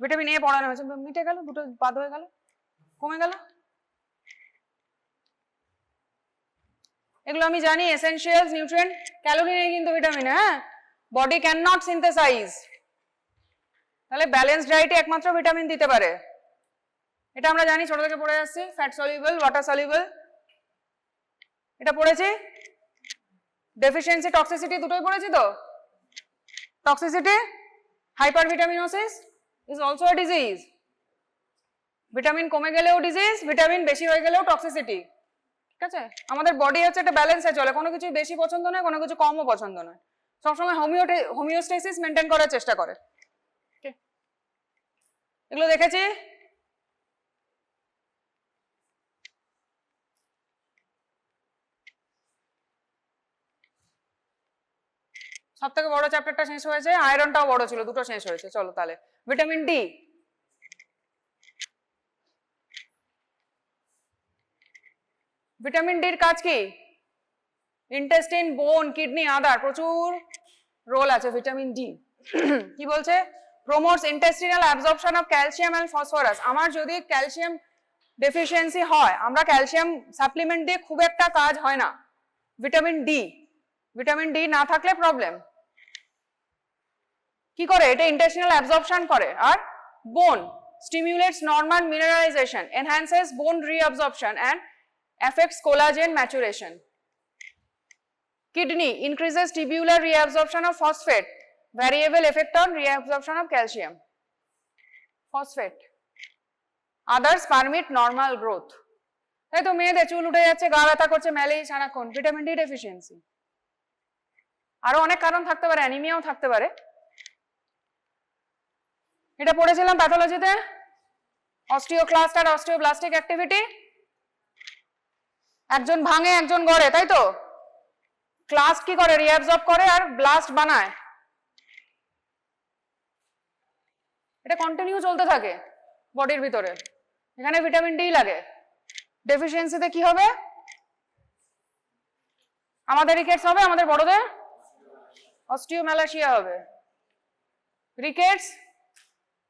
ভিটামিন এ পড়ানো হয়েছে, মিটে গেল, দুটো বাদ হয়ে গেল, কমে গেল, এগুলো আমি জানি। এসেনশিয়ালস, নিউট্রিয়েন্ট, ক্যালোরি নেই কিন্তু ভিটামিন, হ্যাঁ, বডি ক্যান নট সিনথেসাইজ, তাহলে ব্যালেন্সড ডায়েটে একমাত্র ভিটামিন দিতে পারে, এটা আমরা জানি, ছোট থেকে পড়ে আসছি। ফ্যাট সলিউবল, ওয়াটার সলিউবল, এটা পড়েছি। ডেফিসিয়েন্সি, টক্সিসিটি দুটোই পড়েছি তো। Toxicity, hypervitaminosis is also a disease, vitamin কমে গেলেও ডিজিজ, ভিটামিন বেশি হয়ে গেলেও টক্সিসিটি, ঠিক আছে? আমাদের বডি হচ্ছে একটা ব্যালেন্সে চলে, কোনো কিছু বেশি পছন্দ নয়, কোনো কিছু কমও পছন্দ নয়, সবসময় হোমিওস্টেসিস মেনটেন করার চেষ্টা করে, এগুলো দেখেছি। সব থেকে বড় চ্যাপ্টারটা শেষ হয়েছে, আয়রনটাও বড় ছিল, দুটো শেষ হয়েছে। চলো তাহলে ভিটামিন ডি, ভিটামিন ডির কাজ কি? ইন্টেস্টিন, বোন, কিডনি, আদার, প্রচুর রোল আছে ভিটামিন ডি। কি বলছে? Promotes intestinal absorption of calcium and phosphorus. আমার যদি ক্যালসিয়াম ডেফিসিয়েন্সি হয়, আমরা ক্যালসিয়াম সাপ্লিমেন্ট দিয়ে খুব একটা কাজ হয় না। ভিটামিন ডি না থাকলে প্রবলেম। কি করে? এটা ইন্টেস্টিনাল অ্যাবজর্পশন করে। আর bone stimulates normal mineralisation, enhances bone reabsorption and affects collagen maturation. Kidney increases tubular reabsorption of phosphate, variable effect on reabsorption of calcium. Phosphate. Others permit normal growth. তাই তো মেয়েদের চুল উঠে যাচ্ছে, গা ব্যথা করছে, মেলেই সারাক্ষণ, ভিটামিন ডি ডেফিসিয়েন্সি। আরো অনেক কারণ থাকতে পারে, অ্যানিমিয়াও থাকতে পারে। এটা পড়েছিলাম প্যাথোলজিতে, অস্টিওক্লাস্ট আর অস্টিওব্লাস্টিক অ্যাক্টিভিটি। একজন ভাঙে একজন গড়ে, তাই তো? ক্লাস্ট কি করে? রিঅ্যাবজর্ব করে আর ব্লাস্ট বানায়, এটা কন্টিনিউ চলতে থাকে বডির ভিতরে। এখানে ভিটামিন ডি লাগে। ডেফিসিয়েন্সিতে কি হবে? আমাদের রিকেটস হবে, আমাদের বড়দের অস্টিওম্যালাসিয়া হবে। Rickets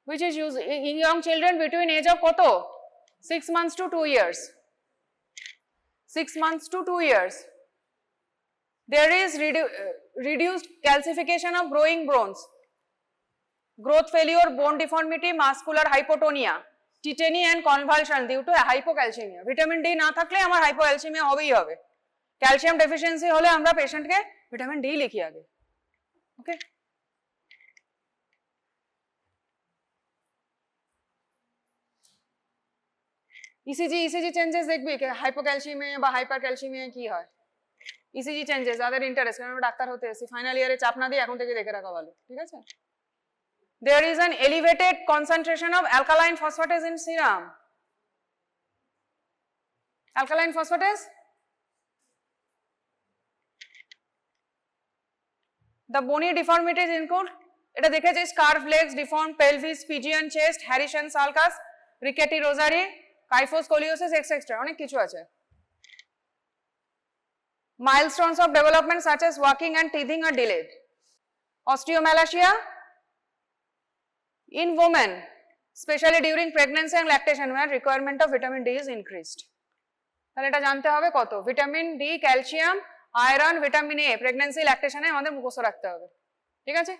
which is used in young children between age of কত? 6 months to 2 years. 6 months to 2 years. There is reduced calcification of growing bones, growth failure, bone deformity, muscular hypotonia, tetany and convulsion due to hypocalcemia. Vitamin D না থাকলে আমার হাইপোক্যালসিমিয়া হবেই হবে। ক্যালসিয়াম ডেফিসিয়েন্সি হলে আমরা পেশেন্টকে ভিটামিন ডি লিখি আগে, ওকে? ইসিজি চেঞ্জেস দেখবি হাইপোক্যালসিমিয়া বা হাইপারক্যালসিমিয়া কি হয়। ইসিজি চেঞ্জেস, যাদের ইন্টারেস্ট, কারণ আমরা ডাক্তার হতে এসেছি, ফাইনাল ইয়ারে চাপ না দিয়ে এখন থেকে দেখে রাখা ভালো, ঠিক আছে? There is an elevated concentration of alkaline phosphatase in serum. Alkaline phosphatase, the bony deformities include, এটা দেখেছি, scarf legs, deformed pelvis, Pigeon chest, Harrison sulcus, rickety rosary, kyphoscoliosis, etc. অনেক কিছু আছে। Milestones of development such as walking and teething are delayed. Osteomalacia in women, especially during pregnancy and lactation where requirement of vitamin D is increased. তাহলে এটা জানতে হবে কত, vitamin D, calcium, iron, vitamin A pregnancy ল্যাকটেশনে আমাদের মুখস্থ রাখতে হবে, ঠিক আছে।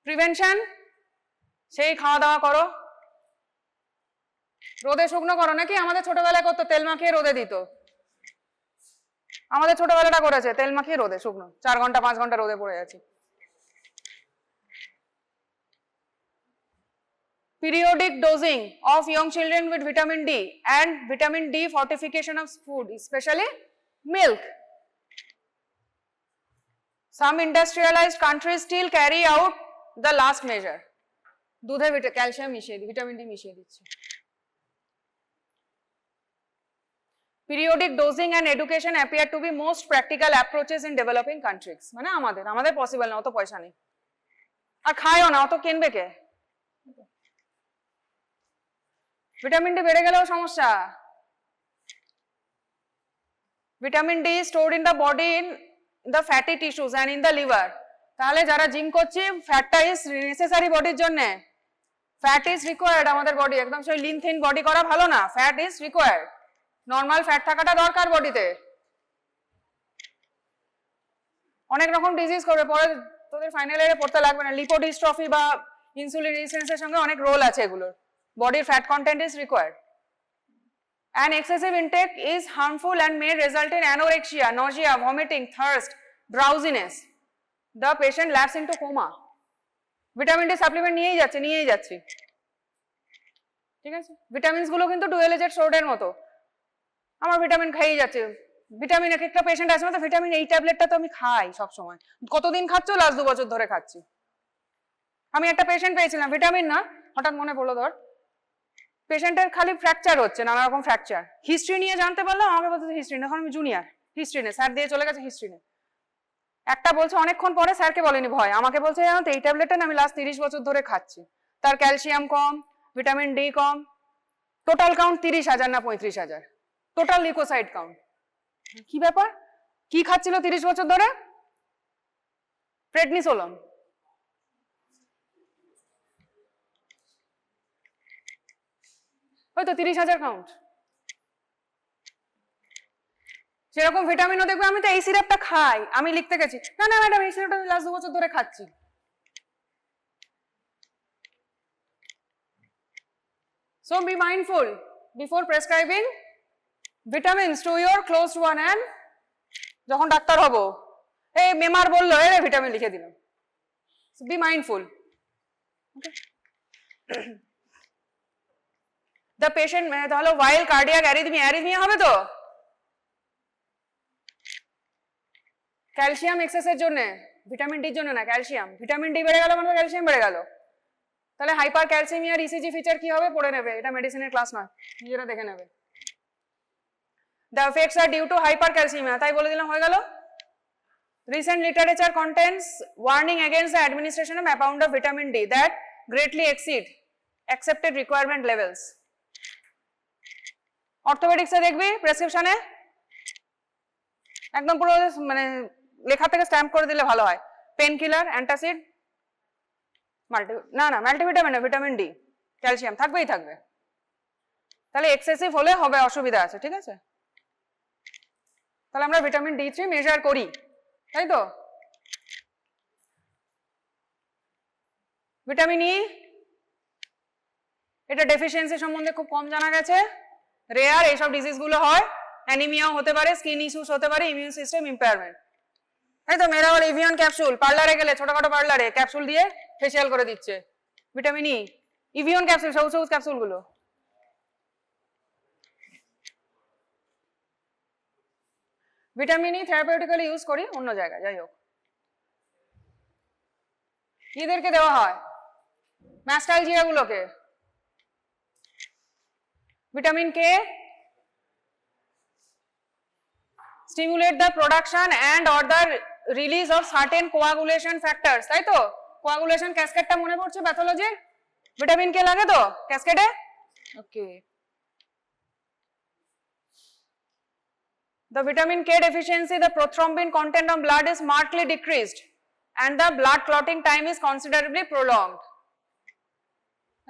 প্রিভেনশন, সেই খাওয়া দাওয়া করো, রোদে শুকনো করো, নাকি আমাদের ছোটবেলায় করতো তেল মাখিয়ে রোদে দিত, আমাদের ছোটবেলাটা করেছে তেল মাখিয়ে রোদে শুকনো, 4 ঘন্টা 5 ঘন্টা রোদে পড়ে আছি। Periodic dosing of young children with vitamin D and vitamin D fortification of food, especially milk. Some industrialized countries still carry out the last measure. দুধে ক্যালসিয়াম মিশিয়ে দিই, ভিটামিন ডি মিশিয়ে দিচ্ছি। Periodic dosing and education appear to be most practical approaches in developing countries. মানে আমাদের পসিবল না, অত পয়সা নেই, আর খায়ও না, অত কিনবে কে। ভিটামিন ডি বেড়ে গেলেও সমস্যা। Vitamin D stored in the body in the fatty tissues and in the liver. তাহলে যারা জিম করছি, ফ্যাটটা ইজ নেসেসারি বডির জন্য, ফ্যাট ইজ রিকোয়ার্ড আমাদের বডি, একদম সেই লিন থিন বডি করা ভালো না, fat is required, normal fat থাকাটা দরকার বডিতে। অনেক রকম ডিজিজ করবে, পরে তোদের ফাইনাল ইয়ারে পড়তে লাগবে না, লিপোডিস্ট্রফি বা ইনসুলিন রেজিস্ট্যান্সের সঙ্গে অনেক রোল আছে এগুলোর। Body fat content is required. An excessive intake is harmful and may result in anorexia, nausea, vomiting, thirst, drowsiness. The patient lapses into coma. Vitamin D supplement নিয়েই যাচ্ছি, ঠিক আছে। ভিটামিনস গুলো কিন্তু ডুয়েল এজেড সোর্ডের মতো, আমার ভিটামিন খাইয়ে যাচ্ছে। ভিটামিন এক একটা পেশেন্ট আছে না, তো ভিটামিন এই ট্যাবলেটটা তো আমি খাই সব সময়। কতদিন খাচ্ছ? লাস্ট 2 বছর ধরে খাচ্ছি। আমি একটা পেশেন্ট পেয়েছিলাম, ভিটামিন না, হঠাৎ মনে পড়লো, ধর পেশেন্টের খালি ফ্র্যাকচার হচ্ছে, নানা রকম ফ্র্যাকচার, হিস্ট্রি নিয়ে জানতে পারলাম, আমাকে বলতে হিস্ট্রি না, এখন আমি জুনিয়র, হিস্ট্রি নে, স্যার দিয়ে চলে গেছে হিস্ট্রি নে। একটা বলছে অনেকক্ষণ পরে, স্যারকে বলেনি ভয়, আমাকে বলছে জানো তো এই ট্যাবলেটটা আমি লাস্ট 30 বছর ধরে খাচ্ছি, তার ক্যালসিয়াম কম, ভিটামিন ডি কম, টোটাল কাউন্ট 30,000 না 35,000, টোটাল লিউকোসাইট কাউন্ট। কি ব্যাপার, কি খাচ্ছিল 30 বছর ধরে? প্রেডনিসোলন। হয়তো 30,000 কাউন্ট। সেরকম ভিটামিনও দেখবে, আমি তো এই সিরাপটা খাই, আমি লিখতে গেছি, না না ম্যাডাম এই সিরাপটা লাস্ট 2 বছর ধরে খাচ্ছি। So be mindful before prescribing vitamins to your close one, and যখন ডাক্তার হব, এই মেমার বললো এ ভিটামিন লিখে দিলাম। So be mindful. Okay. The patient তাহলে while cardiac arrhythmia হবে তো, ক্যালসিয়াম এক্সেসের জন্য, ভিটামিন ডির জন্য না, ক্যালসিয়াম। ভিটামিন ডি বেড়ে গেল মানে ক্যালসিয়াম বেড়ে গেল, তাহলে হাইপার ক্যালসিমিয়ার ইসিজি ফিচার কি হবে পড়ে নেবে, এটা মেডিসিনের ক্লাস নয়, নিজেরা দেখে নেবে। The effects are due to hypercalcemia, তাই বলে দিলাম, হয়ে গেল। Recent literature contains warning against the administration of a pound of vitamin D that greatly exceed accepted requirement levels. অর্থোপেডিক্সে দেখবি প্রেসক্রিপশনে একদম পুরো মানে লেখা থেকে স্ট্যাম্প করে দিলে ভালো হয়, pain killer, antacid, multivitamin, vitamin D, calcium থাকবেই থাকবে। তাহলে এক্সেসিভ হলে হবে অসুবিধা আছে, ঠিক আছে। তাহলে আমরা ভিটামিন D3 মেজার করি, তাই তো। ভিটামিন ই, এটা ডেফিসিয়েন্সি সম্বন্ধে খুব কম জানা গেছে, রেয়ার এইসব ডিজিজ গুলো হয়, অ্যানিমিয়াও হতে পারে, স্কিন ইস্যুস হতে পারে, ইমিউন সিস্টেম ইম্পেয়ারমেন্ট। এই তো মেয়েরা বলে ইভিয়ন ক্যাপসুল, পার্লারে গেলে ছোটখাটো পার্লারে ক্যাপসুল দিয়ে ফেসিয়াল করে দিচ্ছে, ভিটামিন ই, ইভিয়ন ক্যাপসুল, সবুজ সবুজ ক্যাপসুল গুলো। ভিটামিন ই থেরাপিউটিক্যালি ইউজ করি অন্য জায়গায়, যাই হোক। এদেরকে দেওয়া হয় ম্যাস্টালজিয়া গুলোকে। Vitamin K stimulate the production and or the release of certain coagulation factors, তাই তো। কোয়াগুলেশন ক্যাসকেডটা মনে পড়ছে প্যাথোলজি, ভিটামিন কে লাগে তো ক্যাসকেডে, ওকে। The vitamin K deficiency, the prothrombin content of blood is markedly decreased and the blood clotting time is considerably prolonged,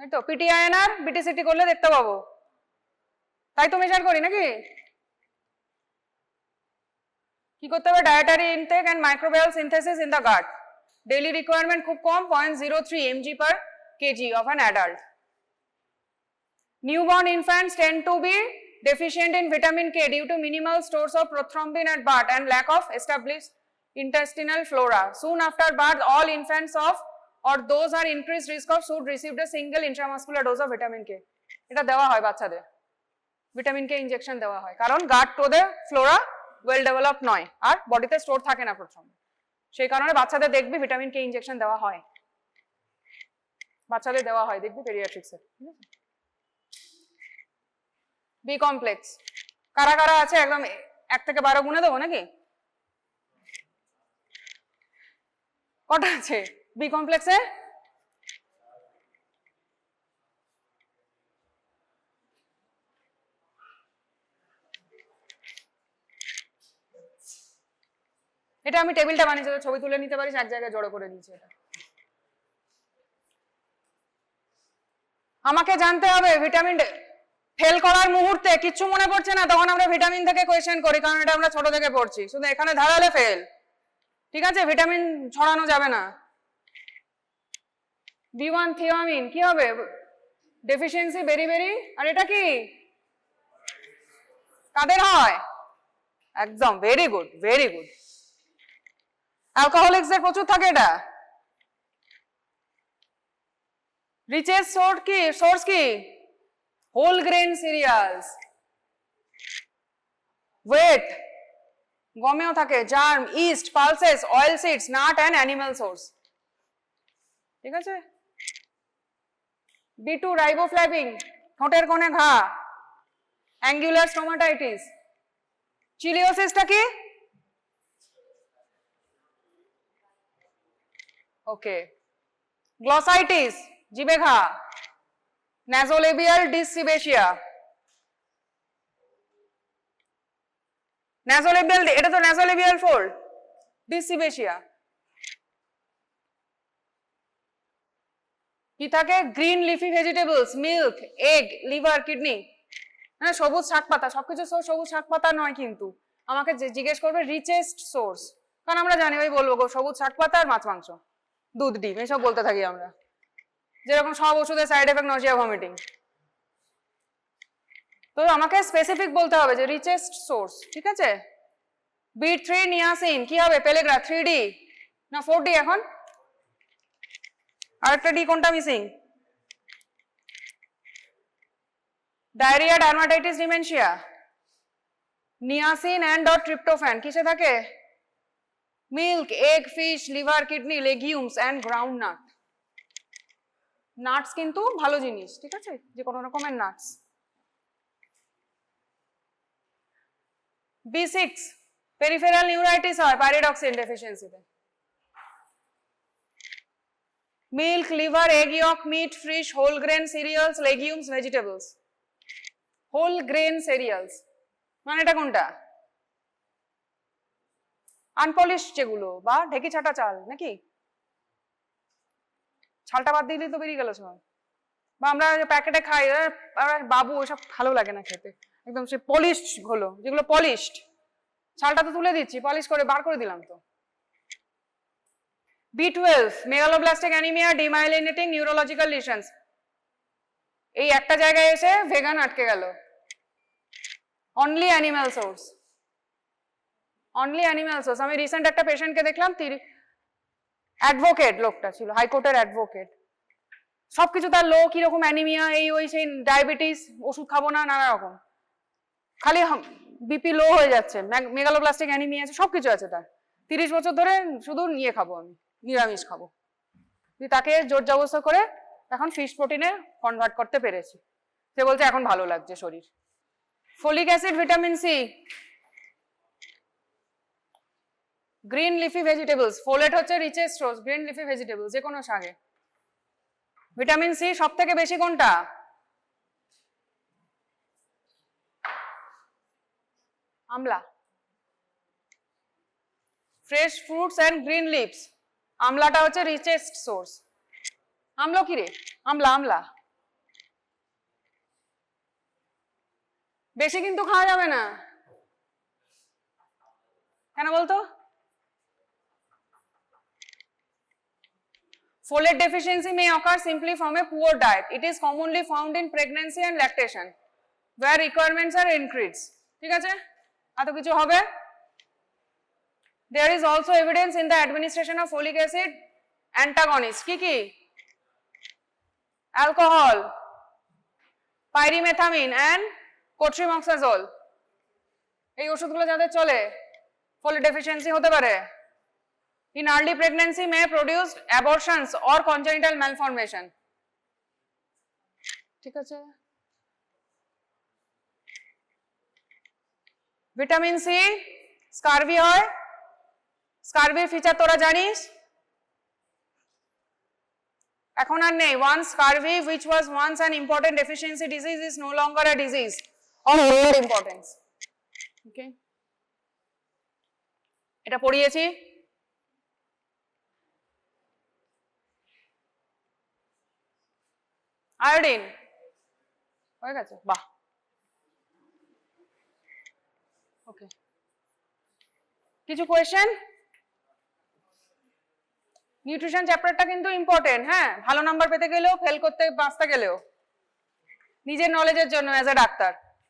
তাই তো পিটিআইএনআর বিটিসিটি করলে দেখতে পাবো, তাই তো মেজার করি নাকি? কি করতে হবে? Dietary intake and microbial synthesis in the gut, daily requirement খুব কম 0.03 mg per kg of an adult. Newborn infants tend to be deficient in vitamin K due to minimal stores of prothrombin at birth and lack of established intestinal flora. Soon after birth, all infants of or those are increased risk of should receive a single intramuscular dose of vitamin K. এটা দেওয়া হয় বাচ্চাদের, ভিটামিন কে ইনজেকশন দেওয়া হয়, কারণ গাট তোদের ফ্লোরা ওয়েল ডেভেলপ নয় আর বডিতে স্টোর থাকে না প্রথম, সেই কারণে বাচ্চাদের দেখবি ভিটামিন কে ইনজেকশন দেওয়া হয়, বাচ্চাদের দেওয়া হয় দেখবি পেডিয়াট্রিক্সে। ঠিক আছে, বি কমপ্লেক্স কারা কারা আছে? একদম 1 থেকে 12 গুণে দেবো নাকি? কটা আছে বি কমপ্লেক্সে? এটা আমি টেবিলটা বানিয়েছি, ছবি তুলে নিতে পারিস, এক জায়গায় জড়ো করে নিয়েছি। এটা আমাকে জানতে হবে ভিটামিন ফেল করার মুহূর্তে কিচ্ছু মনে পড়ছে না, তখন আমরা ভিটামিন থেকে কোয়েশ্চেন করি, কারণ এটা আমরা ছোট থেকে পড়ছি। শুধু এখানে ধারালে ফেল, ঠিক আছে? ভিটামিন ছড়ানো যাবে না। B1 থিয়ামিন কি হবে? ডেফিসিয়েন্সি বেরি, আর এটা কি কাদের হয়? একদম ভেরি গুড, ভেরি গুড। অ্যালকোহলিক্সদের প্রচুর থাকে এটা। রিচেস্ট সোর্স কি? Whole grain cereals. ওয়েট গমেও থাকে, germ, yeast, pulses, oil seeds, nut and animal source. ঠিক আছে। B2 রাইবোফ্লাভিন, ঠোঁটের কোণে ঘা, অ্যাঙ্গুলার স্টোমাটাইটিস। চিলিওসিসটা কি? ওকে। গ্লসাইটিস, জিবে ঘা। ন্যাজোলেবিয়াল ডিসসিবেশিয়া, ন্যাজোলেবিয়াল, এটা তো ন্যাজোলেবিয়াল ফোল্ড, ডিসসিবেশিয়া। কি থাকে? Green leafy vegetables, milk, egg, liver, kidney. হ্যাঁ, সবুজ শাক পাতা, সবকিছু সবুজ শাক পাতা নয়, কিন্তু আমাকে জিজ্ঞেস করবে রিচেস্ট সোর্স, কারণ আমরা জানি ওই বলবো সবুজ শাক পাতা আর মাছ মাংস, দুধ, ডিম, এসব বলতে থাকি আমরা, যেরকম সব ওষুধের সাইড এফেক্ট নজিয়া ভমিটিং। তো আমাকে স্পেসিফিক বলতে হবে যে রিচেস্ট সোর্স। ঠিক আছে। B3 নিয়াসিন কি হবে? পেলেগ্রা 3D না 4D? এখন আরেকটা ডি কোনটা মিসিং? Diarrhoea, dermatitis, dementia. Niacin and or tryptophan কিসে থাকে? Milk, egg, fish, liver, kidney, legumes and ground nut. Nuts কিন্তু ভালো জিনিস, ঠিক আছে, যে কোনো রকমের নাটস। B6 পেরিফেরাল নিউরাইটিস হয় পাইরিডক্সিন ডেফিসিয়েন্সিতে। Milk, liver, egg yolk, meat, fish, whole grain cereals, legumes, vegetables. Whole grain cereals মানে এটা কোনটা? আনপলিশ যেগুলো, বা ঢেকি ছাটা চাল নাকি? ছালটা বাদ দিলেই তো বেরিয়ে গেল সব। বা আমরা প্যাকেটে খাই, বাবু ওসব ভালো লাগে না খেতে, একদম সে পলিশড হলো, যেগুলো পলিশড, ছালটা তো তুলে দিচ্ছি, পলিশ করে বার করে দিলাম তো। B12 megaloblastic anaemia, demyelinating neurological লিশনস। এই একটা জায়গায় এসে ভেগান আটকে গেল। Only animal source, only animal source. আমি রিসেন্ট একটা পেশেন্টকে দেখলাম, অ্যাডভোকেট লোকটা ছিল, হাইকোর্টের অ্যাডভোকেট, সবকিছু তার লো, কিরকম অ্যানিমিয়া, এই ওই সেই, ডায়াবেটিস, ওষুধ খাবো না, নানা রকম, খালি বিপি লো হয়ে যাচ্ছে, মেগালোব্লাস্টিক অ্যানিমিয়া আছে, সবকিছু আছে তার। 30 বছর ধরে শুধু নিয়ে খাবো, আমি নিরামিষ খাবো। তাকে জোর জবরদস্ত করে এখন ফিশ প্রোটিনে কনভার্ট করতে পেরেছি, সে বলছে এখন ভালো লাগছে শরীর। Folic acid, vitamin C, green leafy vegetables. Folate হচ্ছে richest source, green leafy vegetables, যে কোনো শাকে। ভিটামিন সি সব থেকে বেশি কোনটা? Amla. Fresh fruits and green leaves, আমলাটা হচ্ছে রিচেস্ট সোর্স। আমলো কি রে? আমলা, আমলা বেশি কিন্তু খাওয়া যাবে না, কেন বলতো? Folate deficiency may occur simply from a poor diet. It is commonly found in pregnancy and lactation, where requirements are increased. ঠিক আছে, এত কিছু হবে? There is also evidence in the administration of folic acid antagonist. কি? Alcohol, pyrimethamine and cotrimoxazole. এই ওষুধগুলো যাদের চলে folate deficiency হতে পারে। In early pregnancy may produce abortions or congenital malformation. ঠিক আছে, ভিটামিন সি স্কারভি হয়, স্কারভির ফিচার তোরা জানিস? এখন আর নেই। Once scurvy, which was once an important deficiency disease, is no longer a disease of lower importance. Okay, এটা পড়িয়েছি। আয়োডিন হয়ে গেছে, বাহ। ওকে, কিছু কোয়েশ্চেন? নিউট্রিশন চ্যাপ্টারটা কিন্তু ইম্পর্টেন্ট, হ্যাঁ, ভালো নাম্বার পেতে গেলেও, ফেল করতে বাঁচতে গেলেও, নিজের নলেজের জন্য অ্যাজ এ ডাক্তার।